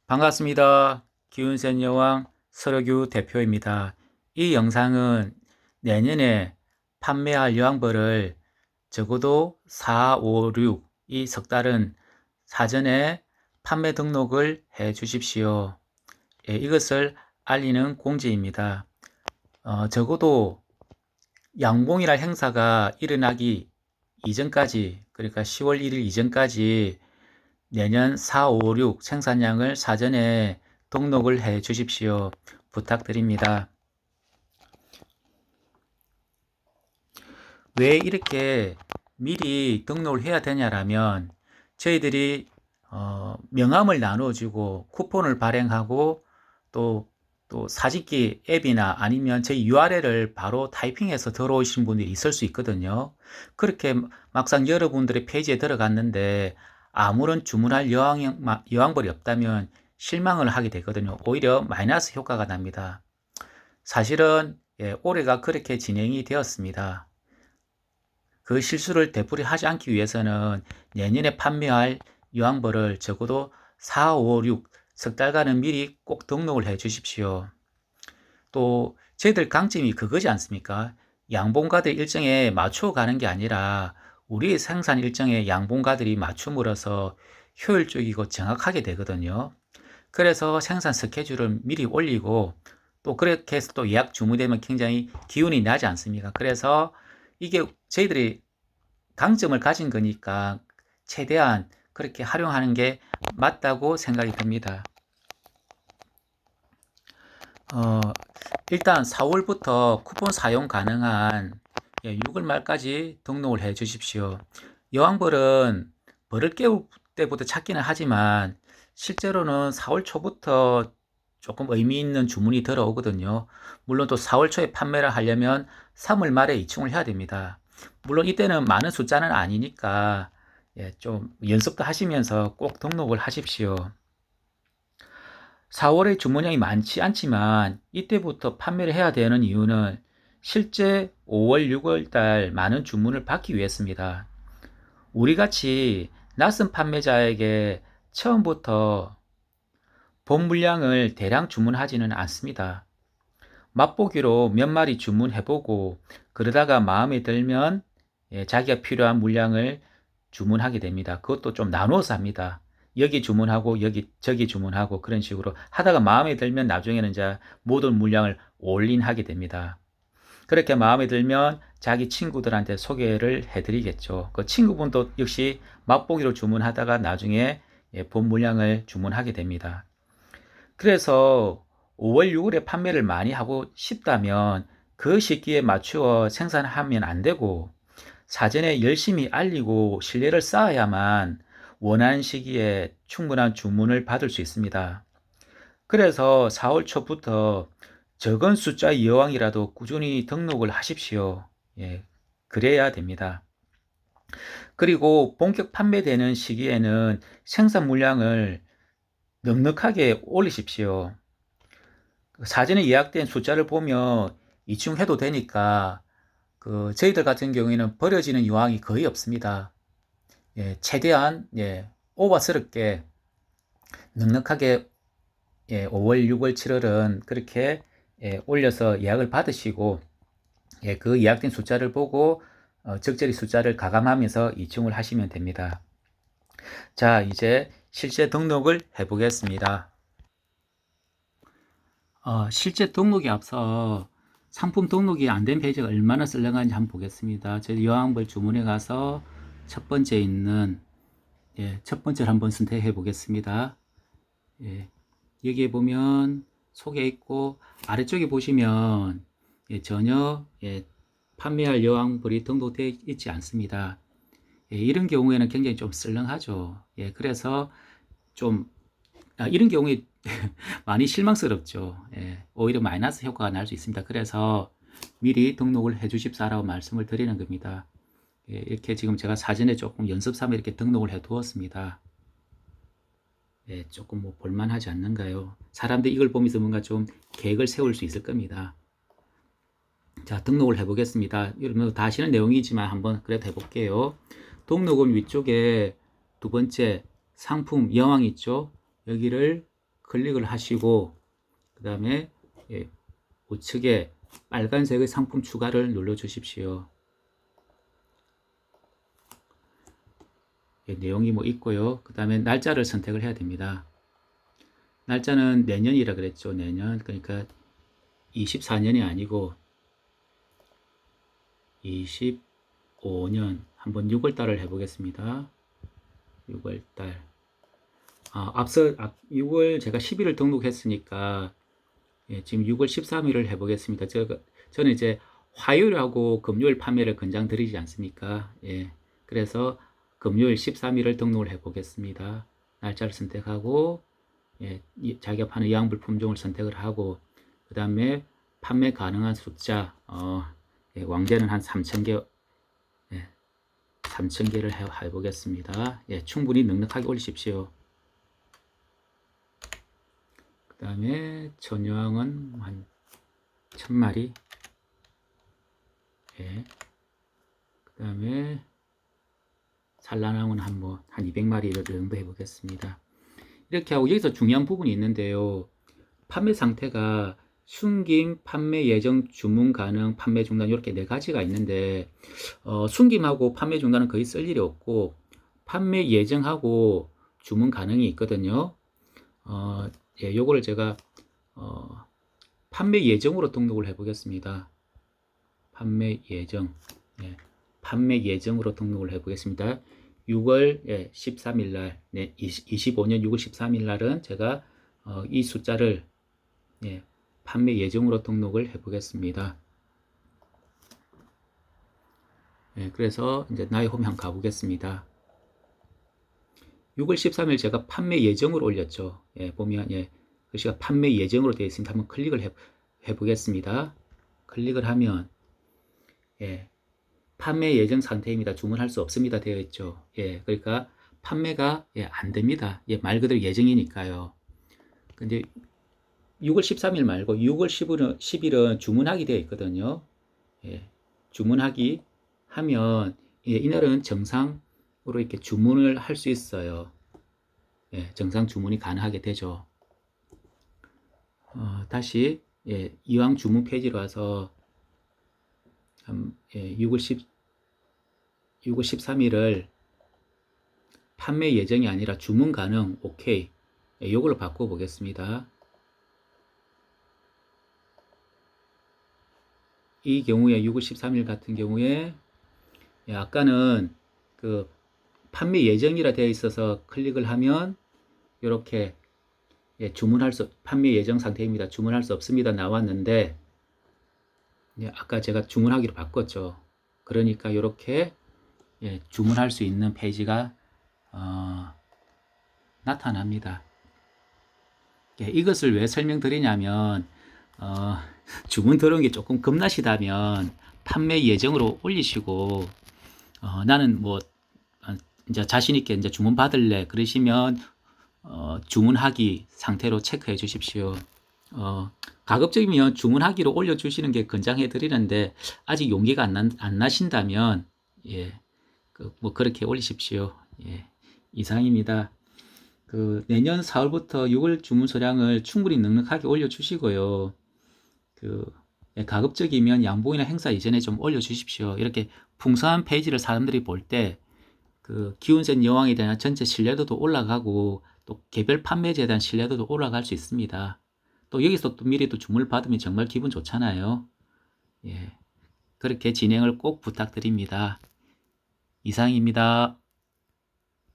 반갑습니다. 기운센 여왕 서러규 대표입니다. 이 영상은 내년에 판매할 여왕벌을 적어도 4, 5, 6 이 석 달은 사전에 판매 등록을 해 주십시오. 이것을 알리는 공지입니다. 적어도 양봉이랄 행사가 일어나기 이전까지, 그러니까 10월 1일 이전까지 내년 4, 5, 6 생산량을 사전에 등록을 해 주십시오. 부탁드립니다. 왜 이렇게 미리 등록을 해야 되냐라면 저희들이 명함을 나눠주고 쿠폰을 발행하고 또 사진기 앱이나 아니면 저희 URL을 바로 타이핑해서 들어오신 분들이 있을 수 있거든요. 그렇게 막상 여러분들의 페이지에 들어갔는데 아무런 주문할 여왕벌이 없다면 실망을 하게 되거든요. 오히려 마이너스 효과가 납니다. 사실은 올해가 그렇게 진행이 되었습니다. 그 실수를 되풀이하지 않기 위해서는 내년에 판매할 여왕벌을 적어도 4, 5, 6 석 달간은 미리 꼭 등록을 해 주십시오. 또 저희들 강점이 그거지 않습니까? 양봉가들 일정에 맞춰 가는 게 아니라 우리의 생산 일정에 양봉가들이 맞춤으로써 효율적이고 정확하게 되거든요. 그래서 생산 스케줄을 미리 올리고 또 그렇게 해서 또 예약 주문되면 굉장히 기운이 나지 않습니까? 그래서 이게 저희들이 강점을 가진 거니까 최대한 그렇게 활용하는 게 맞다고 생각이 듭니다. 일단 4월부터 쿠폰 사용 가능한 6월 말까지 등록을 해 주십시오. 여왕벌은 벌을 깨울 때부터 찾기는 하지만 실제로는 4월 초부터 조금 의미 있는 주문이 들어오거든요. 물론 또 4월 초에 판매를 하려면 3월 말에 이충을 해야 됩니다. 물론 이때는 많은 숫자는 아니니까 좀 연습도 하시면서 꼭 등록을 하십시오. 4월에 주문량이 많지 않지만 이때부터 판매를 해야 되는 이유는 실제 5월, 6월 달 많은 주문을 받기 위해서입니다. 우리같이 낯선 판매자에게 처음부터 본 물량을 대량 주문하지는 않습니다. 맛보기로 몇 마리 주문해보고 그러다가 마음에 들면 자기가 필요한 물량을 주문하게 됩니다. 그것도 좀 나눠서 합니다. 여기 주문하고 여기 저기 주문하고 그런 식으로 하다가 마음에 들면 나중에는 이제 모든 물량을 올인하게 됩니다. 그렇게 마음에 들면 자기 친구들한테 소개를 해드리겠죠. 그 친구분도 역시 맛보기로 주문하다가 나중에 본 물량을 주문하게 됩니다. 그래서 5월, 6월에 판매를 많이 하고 싶다면 그 시기에 맞추어 생산하면 안 되고 사전에 열심히 알리고 신뢰를 쌓아야만 원하는 시기에 충분한 주문을 받을 수 있습니다. 그래서 4월 초부터 적은 숫자의 여왕이라도 꾸준히 등록을 하십시오. 그래야 됩니다. 그리고 본격 판매되는 시기에는 생산 물량을 넉넉하게 올리십시오. 사전에 예약된 숫자를 보면 이충해도 되니까 저희들 같은 경우에는 버려지는 요항이 거의 없습니다. 최대한 오버스럽게 넉넉하게 5월, 6월, 7월은 그렇게 올려서 예약을 받으시고 그 예약된 숫자를 보고 적절히 숫자를 가감하면서 이충을 하시면 됩니다. 자, 이제 실제 등록을 해 보겠습니다. 실제 등록에 앞서 상품 등록이 안 된 페이지가 얼마나 썰렁한지 한번 보겠습니다. 저희 여왕벌 주문에 가서 첫 번째 있는 첫 번째를 한번 선택해 보겠습니다. 여기에 보면 소개 있고 아래쪽에 보시면 전혀 판매할 여왕벌이 등록되어 있지 않습니다. 이런 경우에는 굉장히 좀 썰렁하죠. 그래서 좀 이런 경우에 많이 실망스럽죠. 오히려 마이너스 효과가 날 수 있습니다. 그래서 미리 등록을 해 주십사라고 말씀을 드리는 겁니다. 이렇게 지금 제가 사전에 조금 연습 삼아 이렇게 등록을 해 두었습니다. 조금 뭐 볼만하지 않는가요? 사람들이 이걸 보면서 뭔가 좀 계획을 세울 수 있을 겁니다. 자, 등록을 해 보겠습니다. 여러분 다 아시는 내용이지만 한번 그래도 해 볼게요. 등록은 위쪽에 두 번째 상품 여왕 있죠? 여기를 클릭을 하시고 그 다음에 우측에 빨간색의 상품 추가를 눌러 주십시오. 내용이 뭐 있고요. 그 다음에 날짜를 선택을 해야 됩니다. 날짜는 내년이라 그랬죠. 내년. 그러니까 24년이 아니고 25년. 한번 6월달을 해보겠습니다. 6월달. 앞서 6월 제가 10일을 등록했으니까 지금 6월 13일을 해보겠습니다. 저는 이제 화요일하고 금요일 판매를 권장 드리지 않습니까? 그래서 금요일 13일을 등록을 해보겠습니다. 날짜를 선택하고 자기가 파는 이항 품종을 선택을 하고 그 다음에 판매 가능한 숫자 왕제는 한 3,000개 3,000개를 해보겠습니다. 충분히 넉넉하게 올리십시오. 그 다음에 전여왕은 한 1,000마리. 그 다음에 산란왕은 한 200마리 정도 해보겠습니다. 이렇게 하고 여기서 중요한 부분이 있는데요. 판매 상태가 숨김, 판매 예정, 주문 가능, 판매 중단 이렇게 네 가지가 있는데 숨김하고 판매 중단은 거의 쓸 일이 없고 판매 예정하고 주문 가능이 있거든요. 요거를 제가 판매 예정으로 등록을 해 보겠습니다. 판매 예정. 판매 예정으로 등록을 해 보겠습니다. 6월 13일 날, 25년 6월 13일 날은 제가 이 숫자를 판매 예정으로 등록을 해 보겠습니다. 그래서 이제 나의 홈에 한번 가보겠습니다. 6월 13일 제가 판매 예정으로 올렸죠. 보면 글씨가 판매 예정으로 되어 있습니다. 한번 클릭을 해 보겠습니다. 클릭을 하면 판매 예정 상태입니다. 주문할 수 없습니다. 되어 있죠. 그러니까 판매가 안 됩니다. 말 그대로 예정이니까요. 근데 6월 13일 말고 6월 10일은 주문하기 되어 있거든요. 주문하기 하면 이날은 정상으로 이렇게 주문을 할 수 있어요. 정상 주문이 가능하게 되죠. 다시 이왕 주문 페이지로 와서 6월 13일을 판매 예정이 아니라 주문 가능 OK 이걸로 바꿔 보겠습니다. 이 경우에 6월 13일 같은 경우에 아까는 그 판매 예정이라 되어 있어서 클릭을 하면 이렇게 판매 예정 상태입니다. 주문할 수 없습니다. 나왔는데 아까 제가 주문하기로 바꿨죠. 그러니까 이렇게 주문할 수 있는 페이지가 나타납니다. 이것을 왜 설명드리냐면 주문 들어온 게 조금 겁나시다면 판매 예정으로 올리시고 나는 이제 자신 있게 이제 주문 받을래 그러시면 주문하기 상태로 체크해 주십시오. 가급적이면 주문하기로 올려주시는 게 권장해 드리는데 아직 용기가 안 나신다면 그렇게 올리십시오. 이상입니다. 내년 4월부터 6월 주문 소량을 충분히 넉넉하게 올려주시고요. 가급적이면 양봉이나 행사 이전에 좀 올려주십시오. 이렇게 풍성한 페이지를 사람들이 볼 때 기운센 여왕에 대한 전체 신뢰도도 올라가고 또 개별 판매제에 대한 신뢰도도 올라갈 수 있습니다. 또 여기서 또 미리 또 주문을 받으면 정말 기분 좋잖아요. 그렇게 진행을 꼭 부탁드립니다. 이상입니다.